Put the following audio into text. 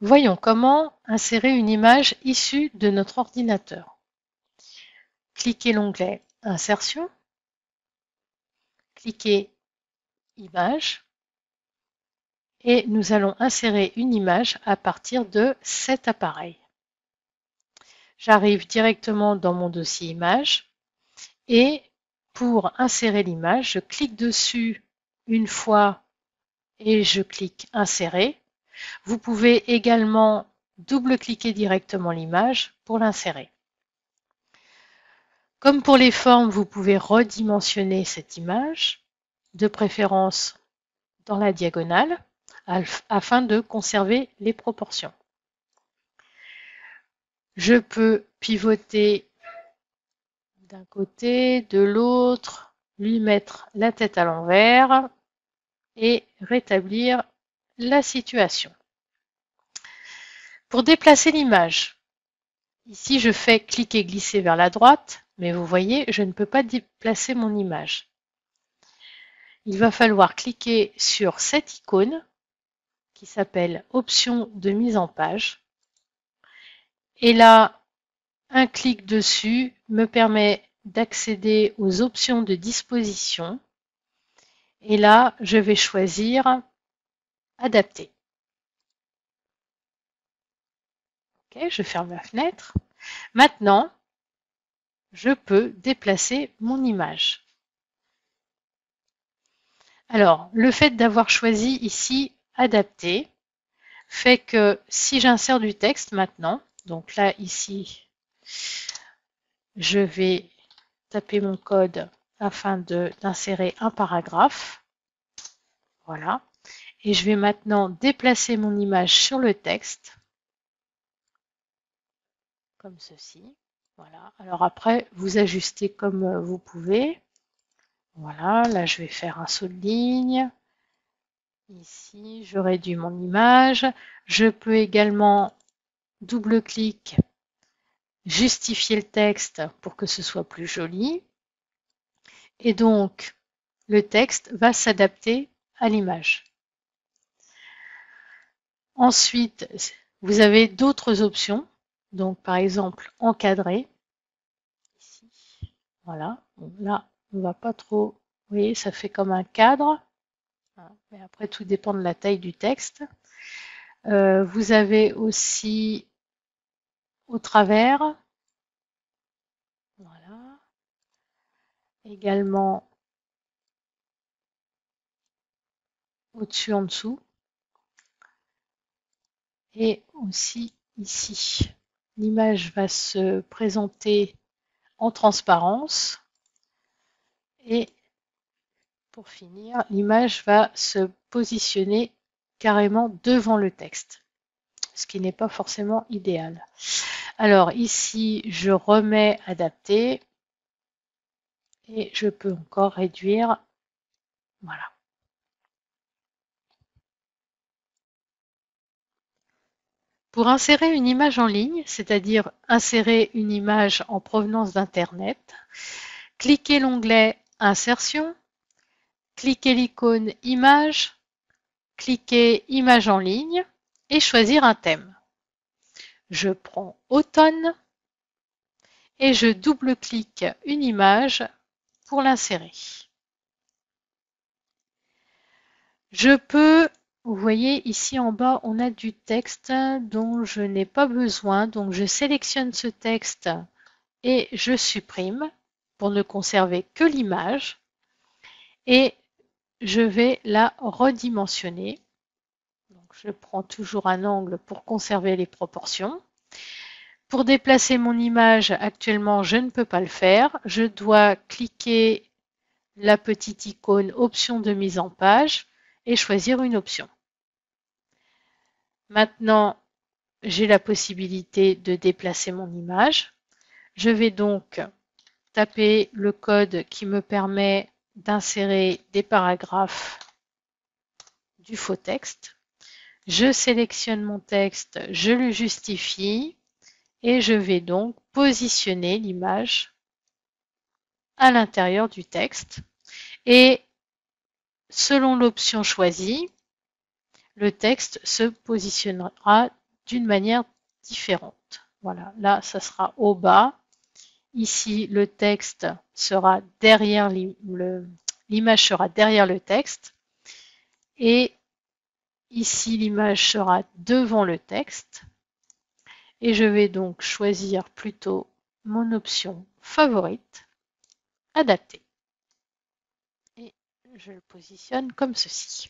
Voyons comment insérer une image issue de notre ordinateur. Cliquez l'onglet Insertion, cliquez Image et nous allons insérer une image à partir de cet appareil. J'arrive directement dans mon dossier Images et pour insérer l'image, je clique dessus une fois et je clique Insérer. Vous pouvez également double-cliquer directement l'image pour l'insérer. Comme pour les formes, vous pouvez redimensionner cette image, de préférence dans la diagonale, afin de conserver les proportions. Je peux pivoter d'un côté, de l'autre, lui mettre la tête à l'envers et rétablir la situation. Pour déplacer l'image, ici je fais cliquer glisser vers la droite, mais vous voyez, je ne peux pas déplacer mon image. Il va falloir cliquer sur cette icône qui s'appelle Options de mise en page. Et là, un clic dessus me permet d'accéder aux options de disposition. Et là, je vais choisir Adapter. Ok, je ferme la fenêtre. Maintenant, je peux déplacer mon image. Alors, le fait d'avoir choisi ici Adapter fait que si j'insère du texte maintenant, donc là, ici, je vais taper mon code afin d'insérer un paragraphe. Voilà. Et je vais maintenant déplacer mon image sur le texte, comme ceci. Voilà. Alors après, vous ajustez comme vous pouvez. Voilà, là je vais faire un saut de ligne. Ici, je réduis mon image. Je peux également double-clic, justifier le texte pour que ce soit plus joli. Et donc, le texte va s'adapter à l'image. Ensuite, vous avez d'autres options. Donc, par exemple, encadrer. Ici. Voilà. Bon, là, on ne va pas trop. Vous voyez, ça fait comme un cadre. Mais après, tout dépend de la taille du texte. Vous avez aussi au travers. Voilà. Également au-dessus, en dessous. Et aussi ici. L'image va se présenter en transparence. Et pour finir, l'image va se positionner carrément devant le texte, ce qui n'est pas forcément idéal. Alors ici, je remets adapter et je peux encore réduire. Voilà. Pour insérer une image en ligne, c'est-à-dire insérer une image en provenance d'Internet, cliquez l'onglet Insertion, cliquez l'icône Image, cliquez Image en ligne et choisir un thème. Je prends Automne et je double-clique une image pour l'insérer. Je peux, vous voyez ici en bas, on a du texte dont je n'ai pas besoin, donc je sélectionne ce texte et je supprime pour ne conserver que l'image et je vais la redimensionner. Donc je prends toujours un angle pour conserver les proportions. Pour déplacer mon image, actuellement, je ne peux pas le faire. Je dois cliquer la petite icône Option de mise en page et choisir une option. Maintenant, j'ai la possibilité de déplacer mon image. Je vais donc taper le code qui me permet d'insérer des paragraphes du faux texte. Je sélectionne mon texte, je le justifie et je vais donc positionner l'image à l'intérieur du texte. Et selon l'option choisie, le texte se positionnera d'une manière différente. Voilà, là, ça sera au bas. Ici, le texte sera derrière l'image sera derrière le texte. Et ici, l'image sera devant le texte. Et je vais donc choisir plutôt mon option favorite, adapter. Et je le positionne comme ceci.